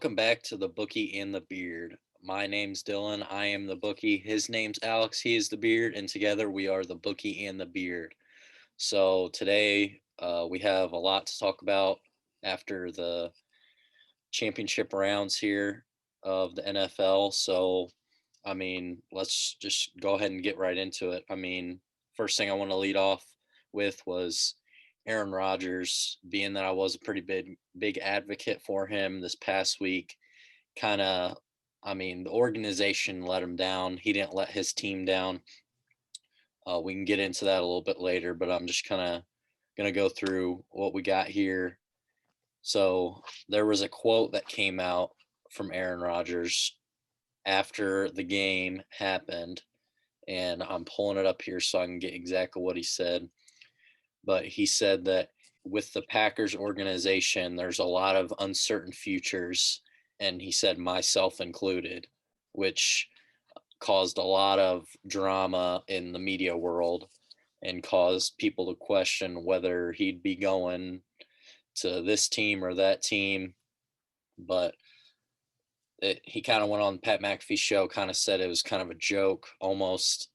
welcome back to the Bookie and the Beard. My name's Dylan. I am the Bookie. His name's Alex. He is the Beard, and together we are the Bookie and the Beard. So today we have a lot to talk about after the championship rounds here of the NFL. So, let's just go ahead and get right into it. First thing I want to lead off with was Aaron Rodgers, being that I was a pretty big advocate for him this past week. Kind of, the organization let him down. He didn't let his team down. We can get into that a little bit later, but I'm just kind of going to go through what we got here. So there was a quote that came out from Aaron Rodgers after the game happened, and I'm pulling it up here so I can get exactly what he said. But he said that with the Packers organization, there's a lot of uncertain futures, and he said myself included, which caused a lot of drama in the media world and caused people to question whether he'd be going to this team or that team. But he kind of went on Pat McAfee's show, kind of said it was kind of a joke almost,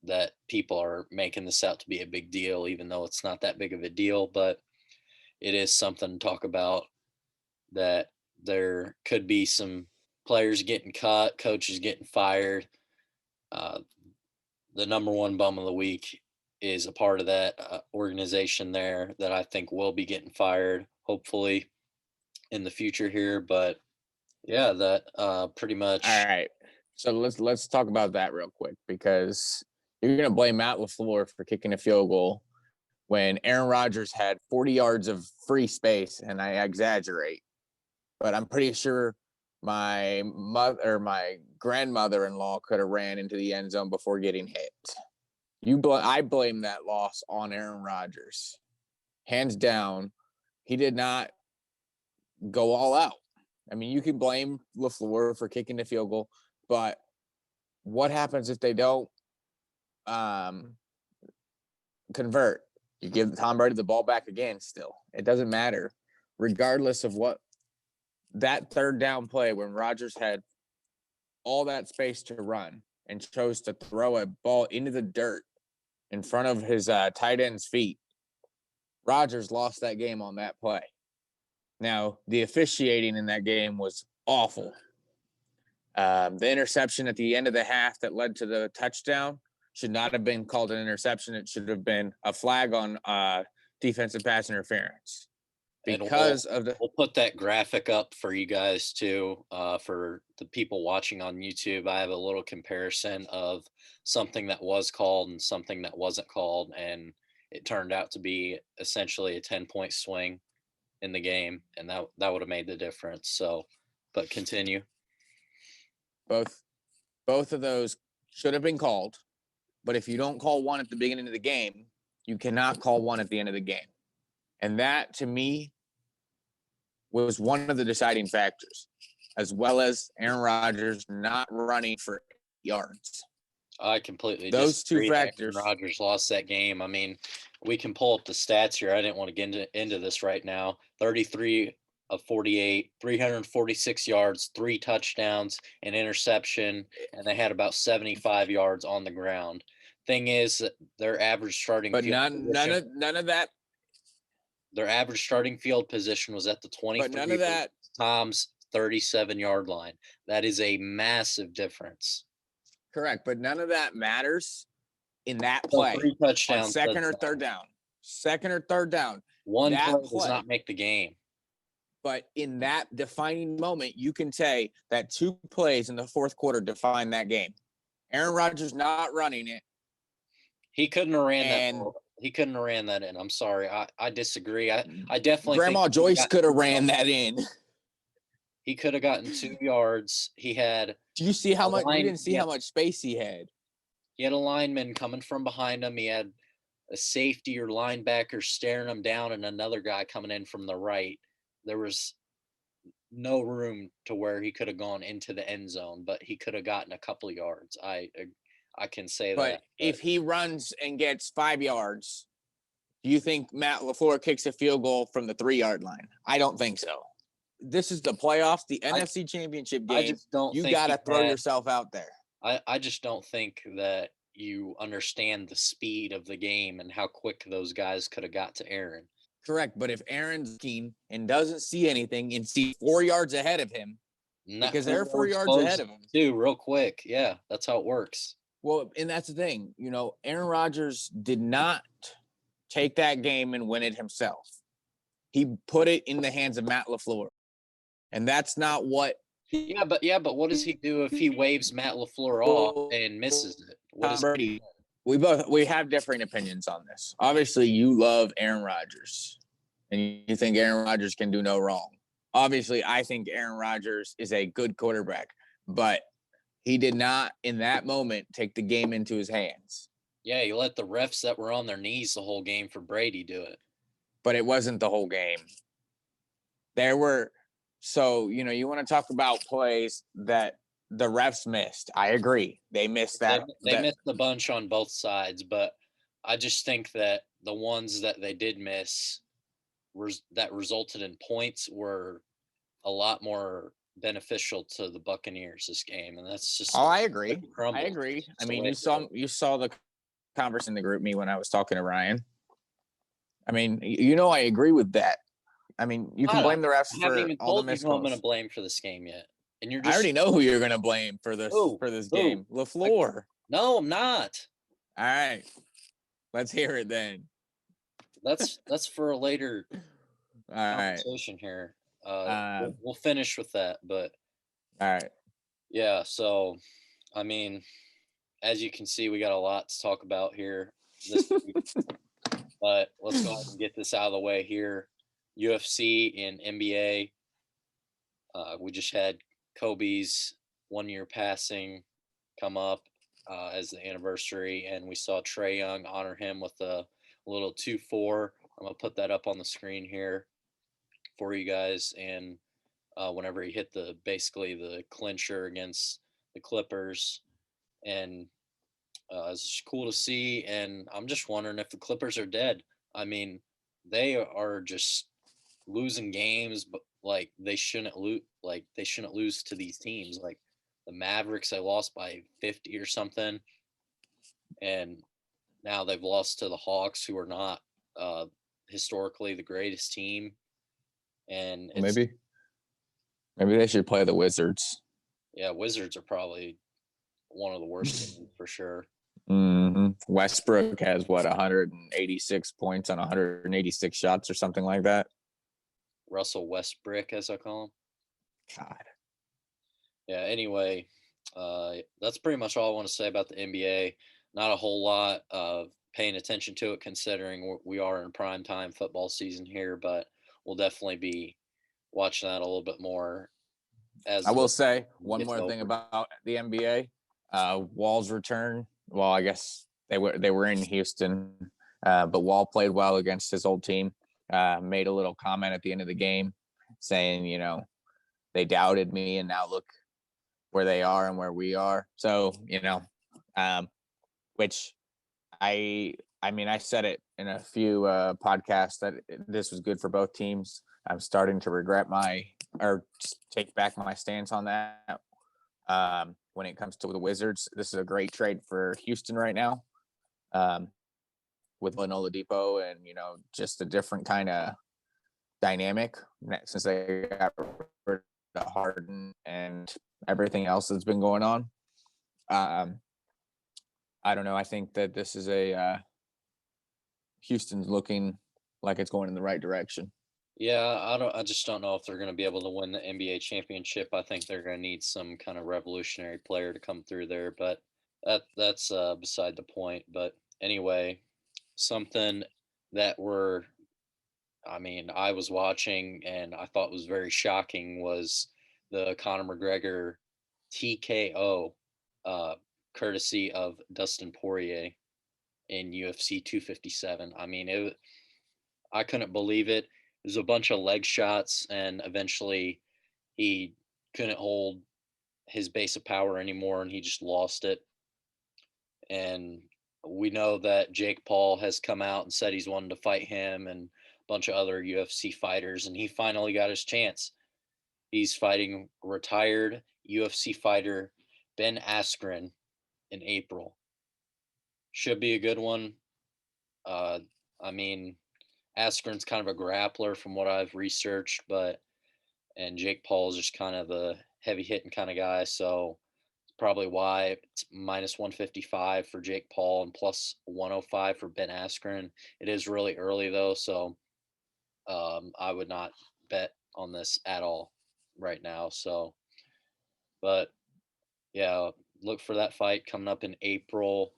that people are making this out to be a big deal, even though it's not that big of a deal. But it is something to talk about, that there could be some players getting cut, coaches getting fired. The number one bum of the week is a part of that organization there that I think will be getting fired, hopefully, in the future here. But yeah, that pretty much. All right. So let's talk about that real quick, because you're going to blame Matt LaFleur for kicking a field goal when Aaron Rodgers had 40 yards of free space, and I exaggerate, but I'm pretty sure my grandmother-in-law could have ran into the end zone before getting hit. I blame that loss on Aaron Rodgers. Hands down, he did not go all out. You can blame LaFleur for kicking the field goal, but what happens if they don't convert? You give Tom Brady the ball back again still. It doesn't matter. Regardless of what, that third down play when Rodgers had all that space to run and chose to throw a ball into the dirt in front of his tight end's feet, Rodgers lost that game on that play. Now, the officiating in that game was awful. The interception at the end of the half that led to the touchdown should not have been called an interception. It should have been a flag on defensive pass interference. Because we'll put that graphic up for you guys too, for the people watching on YouTube. I have a little comparison of something that was called and something that wasn't called, and it turned out to be essentially a 10-point swing in the game, and that would have made the difference. So, but continue. Both of those should have been called, but if you don't call one at the beginning of the game, you cannot call one at the end of the game. And that, to me, was one of the deciding factors, as well as Aaron Rodgers not running for yards. I completely those disagree. Two factors. Aaron Rodgers lost that game. We can pull up the stats here. I didn't want to get into this right now. 33 of 48, 346 yards, 3 touchdowns, an interception, and they had about 75 yards on the ground. Thing is, their average starting but none of that. Their average starting field position was at the 23. But none of that. Tom's 37-yard line. That is a massive difference. Correct, but none of that matters in that play. 3 touchdowns. On second or third down. One play does not make the game. But in that defining moment, you can say that 2 plays in the fourth quarter define that game. Aaron Rodgers not running it. He couldn't have ran that. He couldn't have ran that in. I'm sorry. I disagree. I definitely Grandma think Joyce could have ran that in. He could have gotten 2 yards. He had. Do you see how much? You didn't see how much space he had. He had a lineman coming from behind him. He had a safety or linebacker staring him down, and another guy coming in from the right. There was no room to where he could have gone into the end zone, but he could have gotten a couple of yards. I can say that. But if he runs and gets 5 yards, do you think Matt LaFleur kicks a field goal from the 3-yard line? I don't think so. this is the playoffs, the NFC Championship I game. just don't You think got to he throw had- yourself out there. I just don't think that you understand the speed of the game and how quick those guys could have got to Aaron. Correct. But if Aaron's keen and doesn't see anything and see 4 yards ahead of him, because they're 4 yards ahead of him. Too, real quick. Yeah, that's how it works. Well, and that's the thing. You know, Aaron Rodgers did not take that game and win it himself. He put it in the hands of Matt LaFleur. And that's not what. Yeah, but what does he do if he waves Matt LaFleur off and misses it? What is Brady? We have differing opinions on this. Obviously, you love Aaron Rodgers, and you think Aaron Rodgers can do no wrong. Obviously, I think Aaron Rodgers is a good quarterback, but he did not, in that moment, take the game into his hands. Yeah, he let the refs that were on their knees the whole game for Brady do it. But it wasn't the whole game. There were, so, you know, you want to talk about plays that the refs missed. I agree. They missed that. They missed a bunch on both sides, but I just think that the ones that they did miss that resulted in points were a lot more beneficial to the Buccaneers this game, and that's just. Oh, I agree. I agree. I mean, you saw the conversation in the group me when I was talking to Ryan. I mean, you know, I agree with that. I mean, you can blame the refs for all the missed calls. I'm going to blame for this game yet, and you're. I already know who you're going to blame for this game. LaFleur. No, I'm not. All right, let's hear it then. That's for a later conversation here. We'll finish with that, but all right. Yeah, so I mean, as you can see, we got a lot to talk about here this week. But let's go ahead and get this out of the way here. UFC and NBA. We just had Kobe's 1 year passing come up as the anniversary, and we saw Trae Young honor him with a little 2-4. I'm gonna put that up on the screen here for you guys. And whenever he hit basically the clincher against the Clippers, and it's cool to see. And I'm just wondering if the Clippers are dead. I mean, they are just losing games, but like they shouldn't lose. Like they shouldn't lose to these teams. Like the Mavericks, they lost by 50 or something, and now they've lost to the Hawks, who are not historically the greatest team. And maybe they should play the Wizards. Yeah, Wizards are probably one of the worst teams for sure. Mm-hmm. Westbrook has 186 points on 186 shots or something like that. Russell Westbrook, as I call him. God. Yeah. Anyway, that's pretty much all I want to say about the NBA. Not a whole lot of paying attention to it, considering we are in prime time football season here, but we'll definitely be watching that a little bit more. As I will say one more thing about the NBA. Wall's return. Well, I guess they were in Houston, but Wall played well against his old team. Made a little comment at the end of the game saying, you know, they doubted me and now look where they are and where we are. So, you know, which I mean, I said it in a few podcasts that this was good for both teams. I'm starting to regret take back my stance on that. When it comes to the Wizards, this is a great trade for Houston right now. With Oladipo and, you know, just a different kind of dynamic since they got rid of Harden and everything else that's been going on. I don't know. I think that this is Houston's looking like it's going in the right direction. Yeah, I just don't know if they're going to be able to win the NBA championship. I think they're going to need some kind of revolutionary player to come through there, but that's beside the point. But anyway, something that I was watching and I thought was very shocking was the Conor McGregor TKO, courtesy of Dustin Poirier in UFC 257. I mean, I couldn't believe it. It was a bunch of leg shots, and eventually he couldn't hold his base of power anymore, and he just lost it. And we know that Jake Paul has come out and said he's wanted to fight him and a bunch of other UFC fighters, and he finally got his chance. He's fighting retired UFC fighter Ben Askren in April. Should be a good one. Uh, I mean, Askren's kind of a grappler from what I've researched, and Jake Paul's just kind of a heavy hitting kind of guy. So it's probably why it's minus 155 for Jake Paul and plus 105 for Ben Askren. It is really early though, so I would not bet on this at all right now. So, but yeah, look for that fight coming up in April.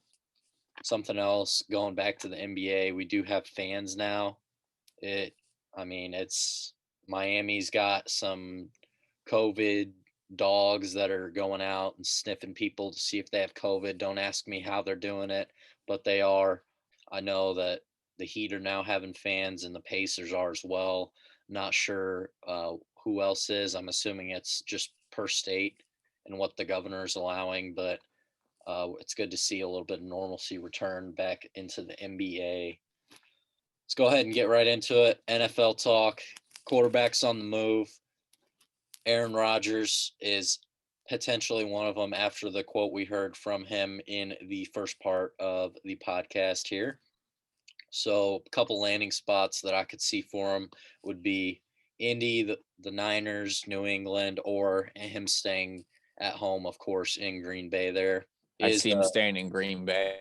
Something else, going back to the NBA, we do have fans now. It, I mean, it's Miami's got some COVID dogs that are going out and sniffing people to see if they have COVID. Don't ask me how they're doing it, but they are. I know that the Heat are now having fans and the Pacers are as well. Not sure who else is. I'm assuming it's just per state and what the governor is allowing, but it's good to see a little bit of normalcy return back into the NBA. Let's go ahead and get right into it. NFL talk. Quarterbacks on the move. Aaron Rodgers is potentially one of them after the quote we heard from him in the first part of the podcast here. So, a couple landing spots that I could see for him would be Indy, the Niners, New England, or him staying at home, of course, in Green Bay. There I is see him staying in Green Bay.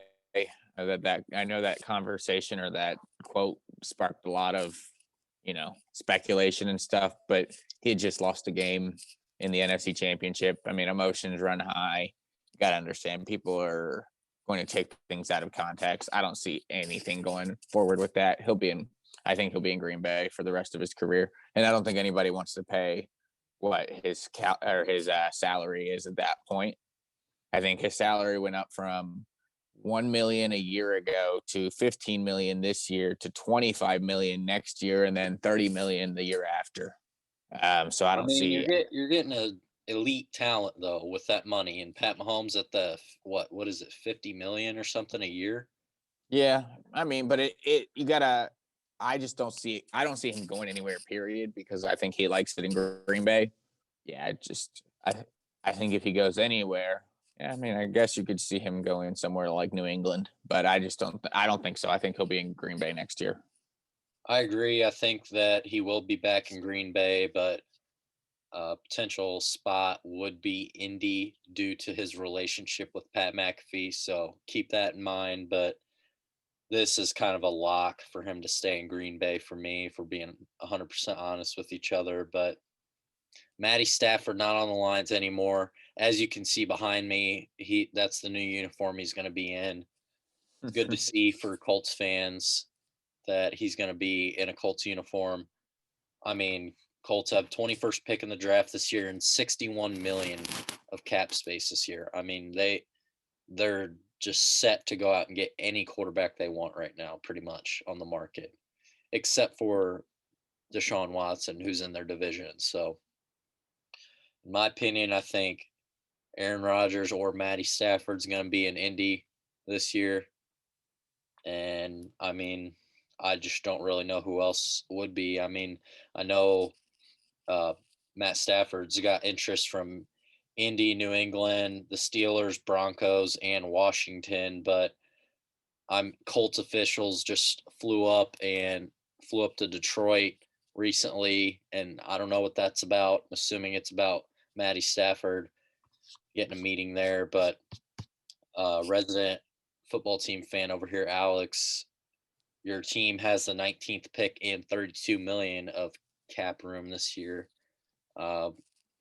That I know that conversation or that quote sparked a lot of, speculation and stuff, but he had just lost a game in the NFC Championship. I mean, emotions run high. You got to understand people are going to take things out of context. I don't see anything going forward with that. I think he'll be in Green Bay for the rest of his career. And I don't think anybody wants to pay what his salary is at that point. I think his salary went up from 1 million a year ago to 15 million this year to 25 million next year, and then 30 million the year after. So I I don't mean, see. you're getting a elite talent though with that money, and Pat Mahomes at the what is it, 50 million or something a year? Yeah, I mean, but it you gotta. I just don't see. I don't see him going anywhere. Period, because I think he likes it in Green Bay. Yeah, I think if he goes anywhere, yeah, I mean, I guess you could see him going somewhere like New England, but I just don't. I don't think so. I think he'll be in Green Bay next year. I agree. I think that he will be back in Green Bay, but a potential spot would be Indy due to his relationship with Pat McAfee. So keep that in mind. But this is kind of a lock for him to stay in Green Bay for me, for being 100% honest with each other. But Matty Stafford not on the lines anymore. As you can see behind me, that's the new uniform he's going to be in. Good to see for Colts fans that he's going to be in a Colts uniform. I mean, Colts have 21st pick in the draft this year and 61 million of cap space this year. I mean, they're just set to go out and get any quarterback they want right now, pretty much on the market, except for Deshaun Watson, who's in their division. So, in my opinion, I think Aaron Rodgers or Matty Stafford's going to be in Indy this year. And I mean, I just don't really know who else would be. I mean, I know uh, Matt Stafford's got interest from Indy, New England, the Steelers, Broncos, and Washington, but I'm Colts officials just flew up to Detroit recently, and I don't know what that's about. I'm assuming it's about Matty Stafford getting a meeting there, but resident football team fan over here, Alex, your team has the 19th pick and 32 million of cap room this year. Uh,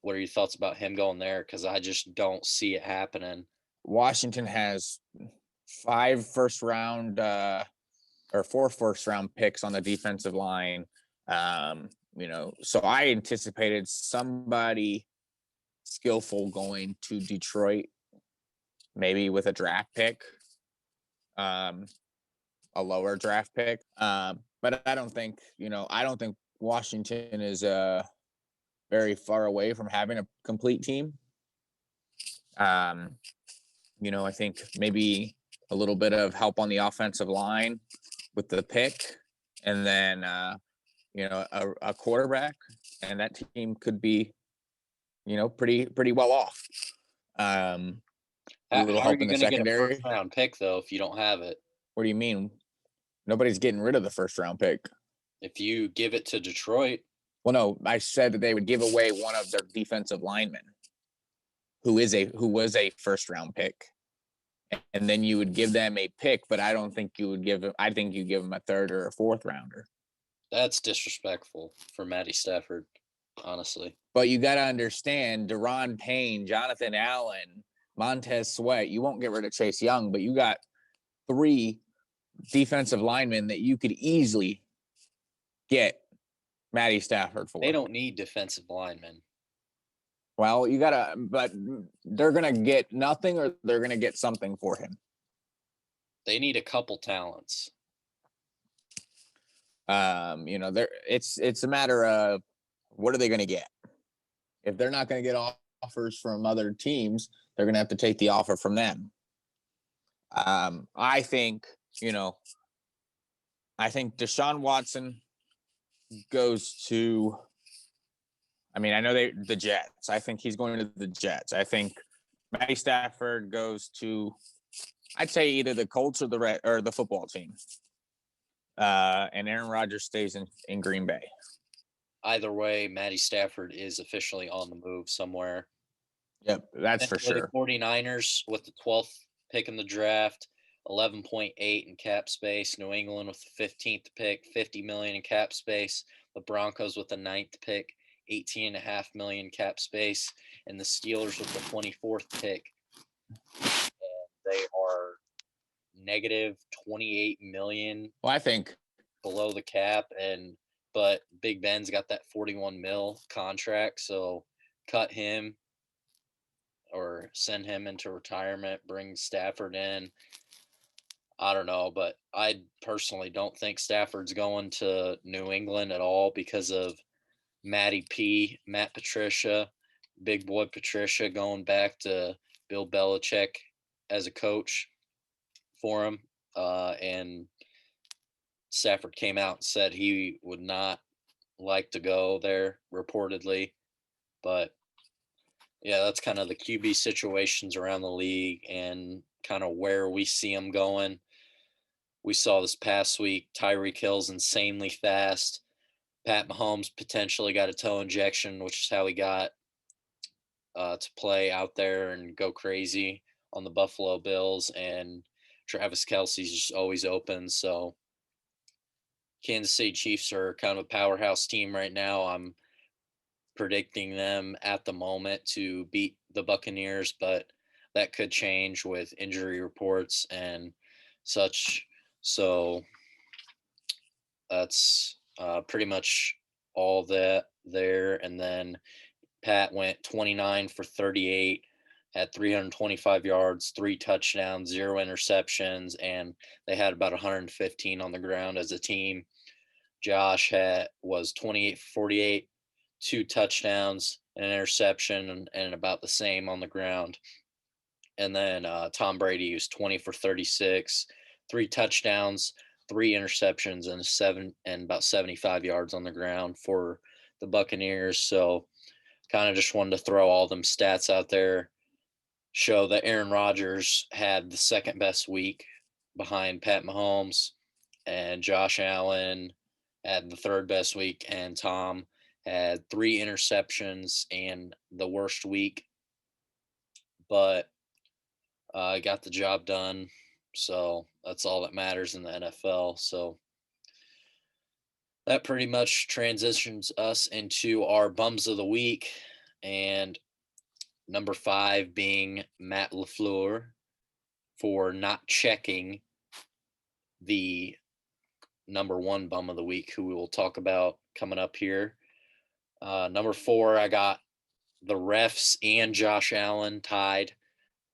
what are your thoughts about him going there? Because I just don't see it happening. Washington has 5 first round or 4 first round picks on the defensive line. So I anticipated somebody skillful going to Detroit, maybe with a draft pick, a lower draft pick. But I don't think Washington is very far away from having a complete team. I think maybe a little bit of help on the offensive line with the pick, and then a quarterback, and that team could be pretty well off. A little How are help you in the going to get a first secondary. round pick though if you don't have it? What do you mean? Nobody's getting rid of the first round pick. If you give it to Detroit, Well, no, I said that they would give away one of their defensive linemen, who was a first round pick, and then you would give them a pick. But I don't think you would give them. I think you give them a third or a fourth rounder. that's disrespectful for Matty Stafford, honestly. But you got to understand, Deron Payne, Jonathan Allen, Montez Sweat. You won't get rid of Chase Young, but you got 3 defensive linemen that you could easily get Matty Stafford for. They don't need defensive linemen. Well, but they're gonna get nothing, or they're gonna get something for him. They need a couple talents. It's a matter of what are they gonna get. If they're not gonna get offers from other teams, they're gonna have to take the offer from them. I think Deshaun Watson goes to. I mean, I know the Jets. I think he's going to the Jets. I think Matty Stafford goes to, I'd say either the Colts or the football team. And Aaron Rodgers stays in Green Bay. Either way, Matty Stafford is officially on the move somewhere. Yep, that's for sure. The 49ers with the 12th pick in the draft, 11.8 in cap space. New England with the 15th pick, 50 million in cap space. The Broncos with the 9th pick, 18.5 million cap space, and the Steelers with the 24th pick. And they are negative 28 million. Well, I think below the cap, but Big Ben's got that 41 mil contract, so cut him or send him into retirement, bring Stafford in. I don't know, but I personally don't think Stafford's going to New England at all because of Matt Patricia, Big Boy Patricia going back to Bill Belichick as a coach for him. And Stafford came out and said he would not like to go there, reportedly. But yeah, that's kind of the QB situations around the league and kind of where we see them going. We saw this past week, Tyreek Hill's insanely fast. Pat Mahomes potentially got a toe injection, which is how he got to play out there and go crazy on the Buffalo Bills. And Travis Kelce's just always open. So Kansas City Chiefs are kind of a powerhouse team right now. I'm predicting them at the moment to beat the Buccaneers, but that could change with injury reports and such. So that's pretty much all that there. And then Pat went 29 for 38, had 325 yards, 3 touchdowns, 0 interceptions, and they had about 115 on the ground as a team. Josh was 28 for 48, 2 touchdowns, an interception, and about the same on the ground. And then Tom Brady was 20 for 36, 3 touchdowns, 3 interceptions, and about 75 yards on the ground for the Buccaneers. So kind of just wanted to throw all them stats out there, show that Aaron Rodgers had the second best week behind Pat Mahomes, and Josh Allen had the third best week, and Tom had 3 interceptions and the worst week, but got the job done. So that's all that matters in the NFL. So that pretty much transitions us into our bums of the week. And number 5 being Matt LaFleur for not checking the number 1 bum of the week, who we will talk about coming up here. Number 4, I got the refs and Josh Allen tied.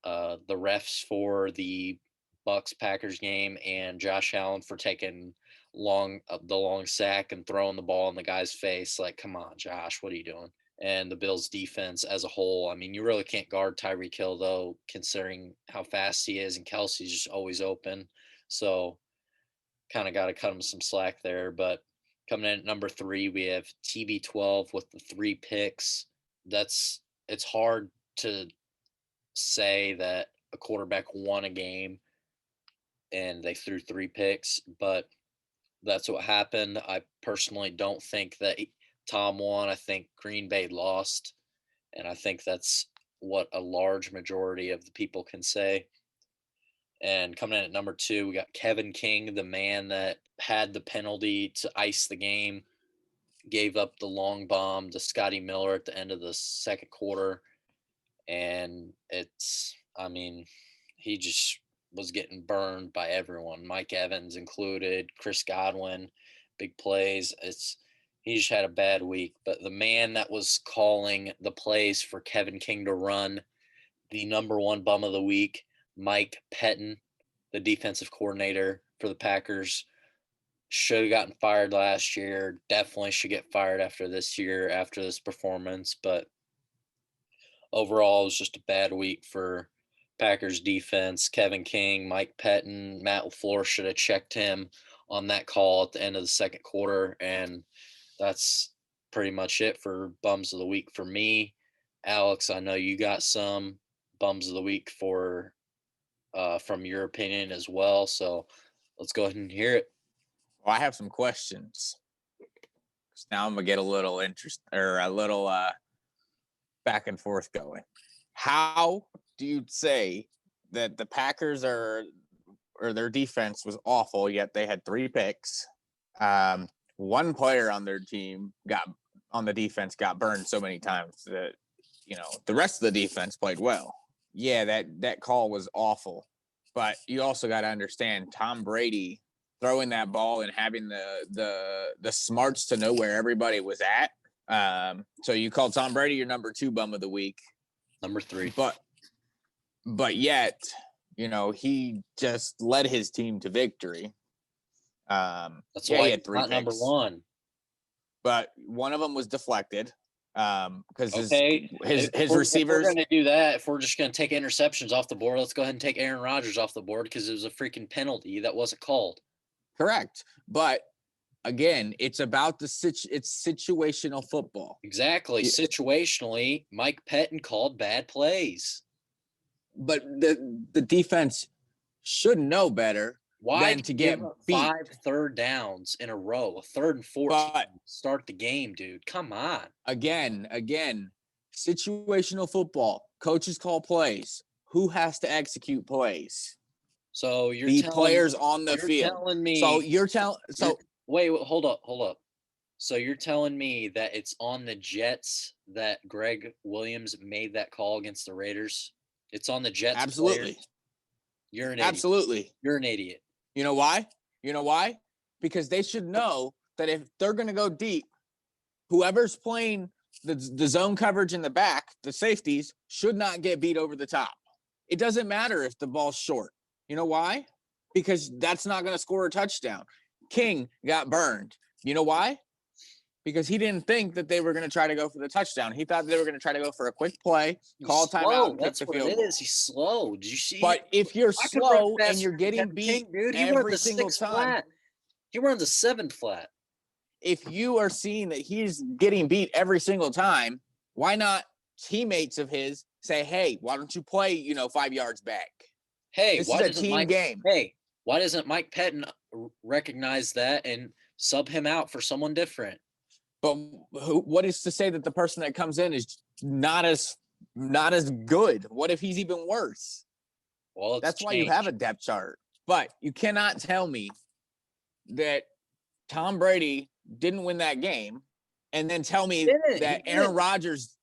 The refs for the Bucks-Packers game and Josh Allen for taking the long sack and throwing the ball in the guy's face. Like, come on, Josh, what are you doing? And the Bills' defense as a whole. I mean, you really can't guard Tyreek Hill, though, considering how fast he is, and Kelsey's just always open. So kind of got to cut him some slack there. But coming in at number 3, we have TB12 with the 3 picks. That's it's hard to say that a quarterback won a game and they threw 3 picks, but that's what happened. I personally don't think that Tom won. I think Green Bay lost, and I think that's what a large majority of the people can say. And coming in at number 2, we got Kevin King, the man that had the penalty to ice the game, gave up the long bomb to Scotty Miller at the end of the second quarter. And I mean, he just was getting burned by everyone, Mike Evans included, Chris Godwin, big plays. He just had a bad week. But the man that was calling the plays for Kevin King to run, the number 1 bum of the week, Mike Pettin, the defensive coordinator for the Packers, should have gotten fired last year. Definitely should get fired after this year, after this performance. But overall, it was just a bad week for Packers defense. Kevin King, Mike Pettin, Matt LaFleur should have checked him on that call at the end of the second quarter. And that's pretty much it for bums of the week for me. Alex, I know you got some bums of the week from your opinion as well. So let's go ahead and hear it. Well, I have some questions. Now I'm gonna get a little interest or a little back and forth going. How do you say that the Packers or their defense was awful, yet they had 3 picks? One player on their team on the defense got burned so many times that the rest of the defense played well. Yeah, that call was awful, but you also got to understand Tom Brady throwing that ball and having the smarts to know where everybody was at. So you call Tom Brady your number 2 bum of the week. Number 3. But yet, he just led his team to victory. That's why he had 3 not picks, number 1. But one of them was deflected. Because his receivers. If we're going to do that, if we're just going to take interceptions off the board, let's go ahead and take Aaron Rodgers off the board because it was a freaking penalty that wasn't called. Correct. But again, it's about it's situational football. Exactly. Situationally, Mike Pettin called bad plays. But the defense should know better than to get beat. 5 third downs in a row, a 3rd and 14 to start the game, dude. Come on. Again, situational football. Coaches call plays. Who has to execute plays? So you're the players on the field. Telling me. So you're telling. So wait, hold up. So you're telling me that it's on the Jets that Greg Williams made that call against the Raiders? It's on the Jets. Absolutely. Players? You're an idiot. Absolutely. You're an idiot. You know why? Because they should know that if they're going to go deep, whoever's playing the zone coverage in the back, the safeties, should not get beat over the top. It doesn't matter if the ball's short. You know why? Because that's not going to score a touchdown. King got burned. You know why? Because he didn't think that they were going to try to go for the touchdown. He thought they were going to try to go for a quick play, call timeout, and that's kick the what field it is. He's slow. Did you see? But if you're slow and you're getting beat every single time, he runs a 7 flat. If you are seeing that he's getting beat every single time, why not teammates of his say, "Hey, why don't you play, 5 yards back?" Hey, this is a team game. Hey, why doesn't Mike Pettin recognize that and sub him out for someone different? But what is to say that the person that comes in is not as good? What if he's even worse? Well, that's why you have a depth chart. But you cannot tell me that Tom Brady didn't win that game and then tell me that Aaron Rodgers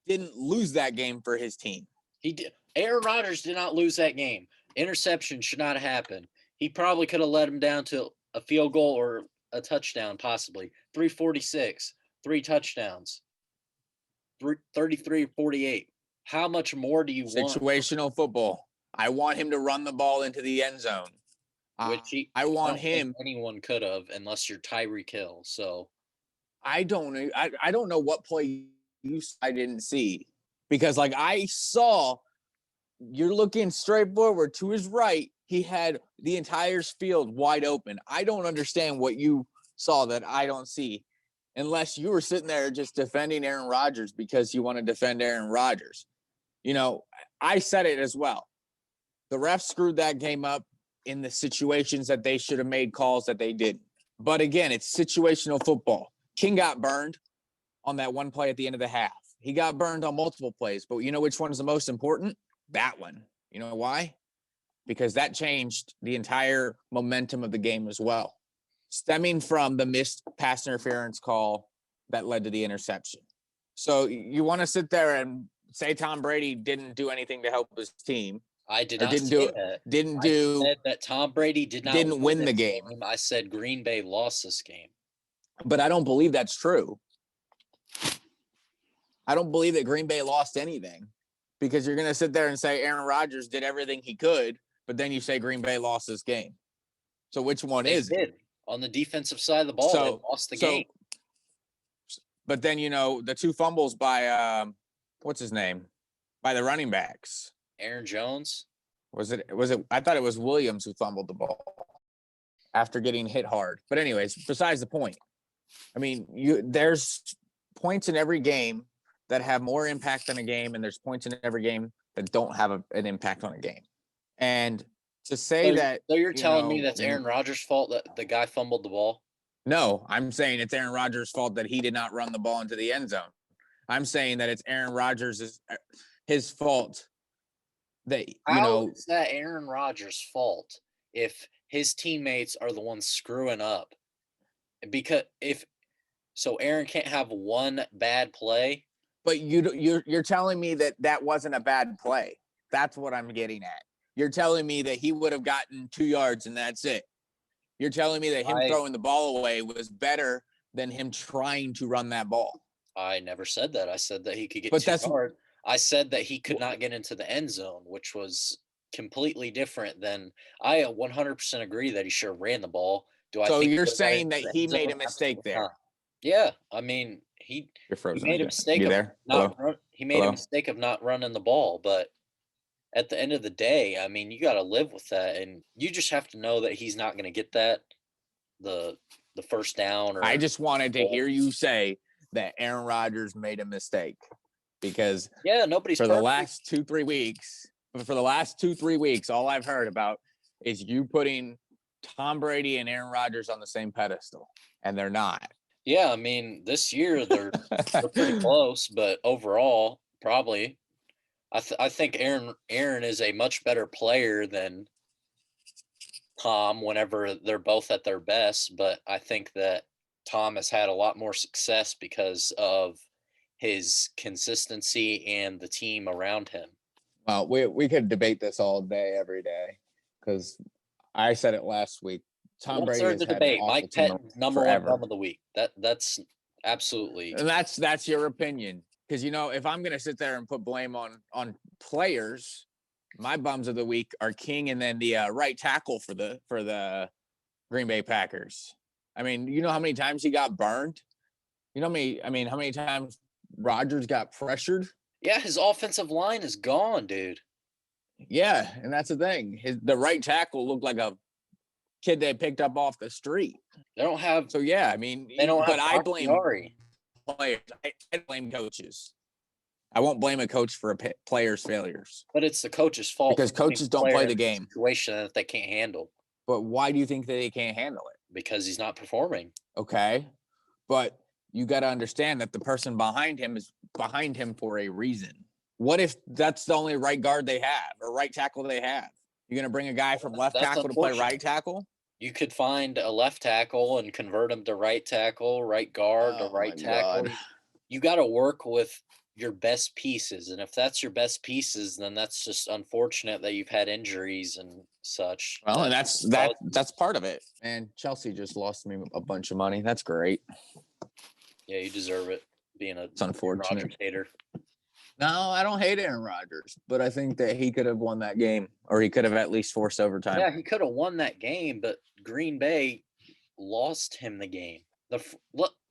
didn't lose that game for his team. He did. Aaron Rodgers did not lose that game. Interception should not have happened. He probably could have let him down to a field goal or a touchdown, possibly. 346, 3 touchdowns, 33-48. How much more do you want? Situational football. I want him to run the ball into the end zone. I want him. Anyone could have, unless you're Tyreek Hill. So I don't know what play I didn't see, because I saw, you're looking straight forward to his right. He had the entire field wide open. I don't understand what you saw that I don't see. unless you were sitting there just defending Aaron Rodgers because you want to defend Aaron Rodgers. You know, I said it as well. The refs screwed that game up in the situations that they should have made calls that they didn't. But again, it's situational football. King got burned on that one play at the end of the half. He got burned on multiple plays, but you know which one is the most important? That one. You know why? Because that changed the entire momentum of the game as well, stemming from the missed pass interference call that led to the interception. So you want to sit there and say Tom Brady didn't do anything to help his team. I did not say that. I said that Tom Brady didn't win the game. I said Green Bay lost this game. But I don't believe that's true. I don't believe that Green Bay lost anything, because you're going to sit there and say Aaron Rodgers did everything he could, but then you say Green Bay lost this game. So which one is it? On the defensive side of the ball, they lost the game. But then, you know, the two fumbles by what's his name? By the running backs. Aaron Jones? Was it? I thought it was Williams who fumbled the ball after getting hit hard. But anyways, besides the point. I mean, there's points in every game that have more impact on a game, and there's points in every game that don't have an impact on a game. And to say that... So you're telling me that's Aaron Rodgers' fault that the guy fumbled the ball? No, I'm saying it's Aaron Rodgers' fault that he did not run the ball into the end zone. I'm saying that it's Aaron Rodgers' his fault that, How is that Aaron Rodgers' fault if his teammates are the ones screwing up? Because so Aaron can't have one bad play. But you're telling me that wasn't a bad play. That's what I'm getting at. You're telling me that he would have gotten 2 yards and that's it. You're telling me that him throwing the ball away was better than him trying to run that ball. I never said that. I said that he could get 2 yards. I said that he could not get into the end zone, which was completely different than... I 100% agree that he should have ran the ball. So you're saying that he made a mistake there? Yeah, I mean, he made a mistake a mistake of not running the ball, but at the end of the day, I mean, you got to live with that, and you just have to know that he's not going to get the first down. I just wanted to hear you say that Aaron Rodgers made a mistake, because nobody's for the last 2-3 weeks, all I've heard about is you putting Tom Brady and Aaron Rodgers on the same pedestal, and they're not. Yeah, I mean, this year they're pretty close, but overall, probably, I think Aaron is a much better player than Tom whenever they're both at their best. But I think that Tom has had a lot more success because of his consistency and the team around him. Well, we could debate this all day, every day, because I said it last week. Tom Brady has had an awful Mike Pettin's number one bum of the week. That's absolutely. And that's your opinion. Because, you know, if I'm going to sit there and put blame on players, my bums of the week are King and then the right tackle for the Green Bay Packers. I mean, you know how many times he got burned? You know how many times Rodgers got pressured? Yeah, his offensive line is gone, dude. Yeah, and that's the thing. The right tackle looked like a kid they picked up off the street. They don't have. So yeah, I mean, they don't. But I blame players. I blame coaches. I won't blame a coach for a player's failures. But it's the coach's fault, because coaches don't play the game. Situation that they can't handle. But why do you think that they can't handle it? Because he's not performing. Okay, but you got to understand that the person behind him is behind him for a reason. What if that's the only right guard they have or right tackle they have? You're going to bring a guy from left tackle to play right tackle? You could find a left tackle and convert him to right tackle, right guard to right tackle. God. You got to work with your best pieces. And if that's your best pieces, then that's just unfortunate that you've had injuries and such. Well, and that's part of it. And Chelsea just lost me a bunch of money. That's great. Yeah, you deserve it, being it's unfortunate. Rodgers hater. No, I don't hate Aaron Rodgers, but I think that he could have won that game, or he could have at least forced overtime. Yeah, he could have won that game, but Green Bay lost him the game.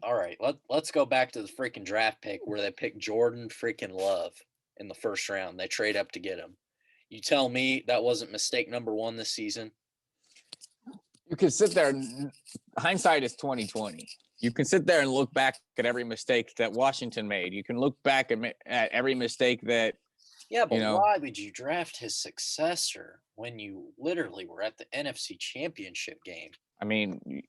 All right, let's go back to the freaking draft pick where they picked Jordan freaking Love in the first round. They trade up to get him. You tell me that wasn't mistake number one this season? You could sit there. Hindsight is 20/20. You can sit there and look back at every mistake that Washington made. You can look back at every mistake that. Yeah, but why would you draft his successor when you literally were at the NFC Championship game? I mean,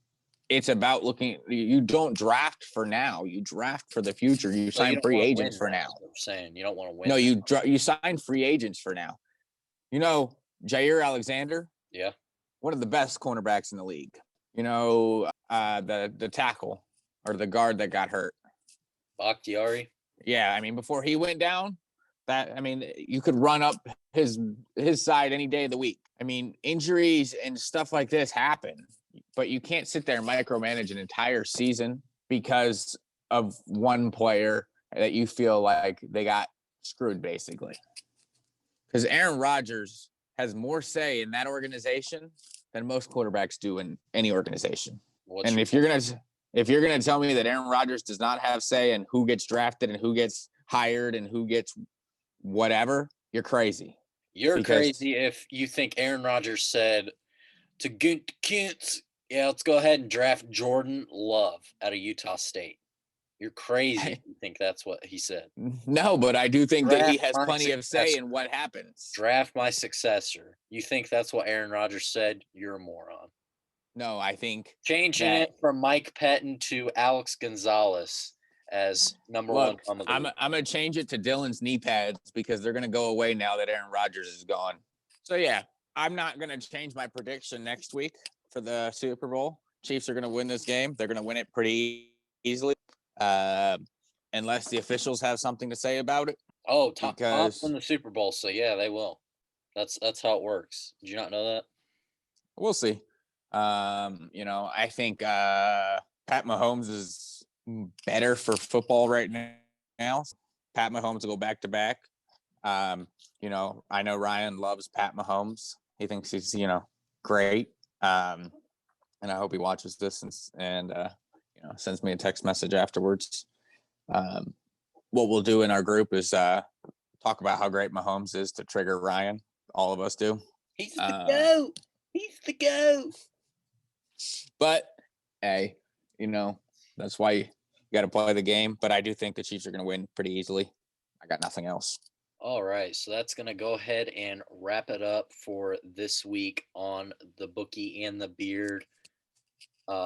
it's about looking. You don't draft for now. You draft for the future. You So sign free agents for now. That's what I'm saying. You don't want to win. No, you sign free agents for now. Jair Alexander. Yeah. One of the best cornerbacks in the league. The tackle or the guard that got hurt. Bakhtiari. Yeah, I mean, before he went down, you could run up his side any day of the week. I mean, injuries and stuff like this happen, but you can't sit there and micromanage an entire season because of one player that you feel like they got screwed, basically. Because Aaron Rodgers has more say in that organization than most quarterbacks do in any organization. And if you're gonna tell me that Aaron Rodgers does not have say in who gets drafted and who gets hired and who gets whatever, you're crazy. You're crazy if you think Aaron Rodgers said to Kuntz, yeah, let's go ahead and draft Jordan Love out of Utah State. You're crazy if you think that's what he said. No, but I do think that he has plenty of say in what happens. Draft my successor. You think that's what Aaron Rodgers said? You're a moron. No, I think changing it from Mike Pettin to Alex Gonzalez as number one on the board. I'm gonna change it to Dylan's knee pads because they're gonna go away now that Aaron Rodgers is gone. So yeah, I'm not gonna change my prediction next week for the Super Bowl. Chiefs are gonna win this game. They're gonna win it pretty easily, unless the officials have something to say about it. Oh, Tom's win the Super Bowl, so yeah, they will. That's how it works. Did you not know that? We'll see. I think Pat Mahomes is better for football right now. Pat Mahomes will go back to back. I know Ryan loves Pat Mahomes. He thinks he's, great. And I hope he watches this and sends me a text message afterwards. What we'll do in our group is talk about how great Mahomes is to trigger Ryan. All of us do. He's the GOAT. He's the GOAT. But, hey, that's why you got to play the game. But I do think the Chiefs are going to win pretty easily. I got nothing else. All right. So that's going to go ahead and wrap it up for this week on the Bookie and the Beard.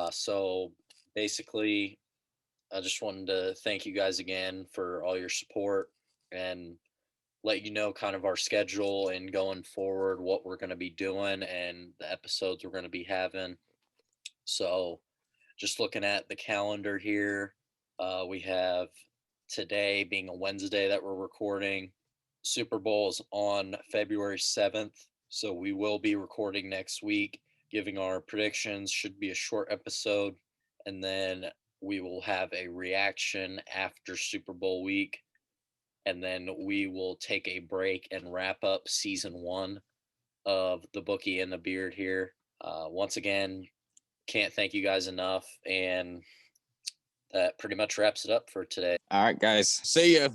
So basically, I just wanted to thank you guys again for all your support and let you know kind of our schedule and going forward, what we're going to be doing and the episodes we're going to be having. So just looking at the calendar here, we have today being a Wednesday that we're recording. Super Bowl is on February 7th. So we will be recording next week, giving our predictions. Should be a short episode. And then we will have a reaction after Super Bowl week. And then we will take a break and wrap up season 1 of the Bookie and the Beard here. Once again, can't thank you guys enough. And that pretty much wraps it up for today. All right, guys. See ya.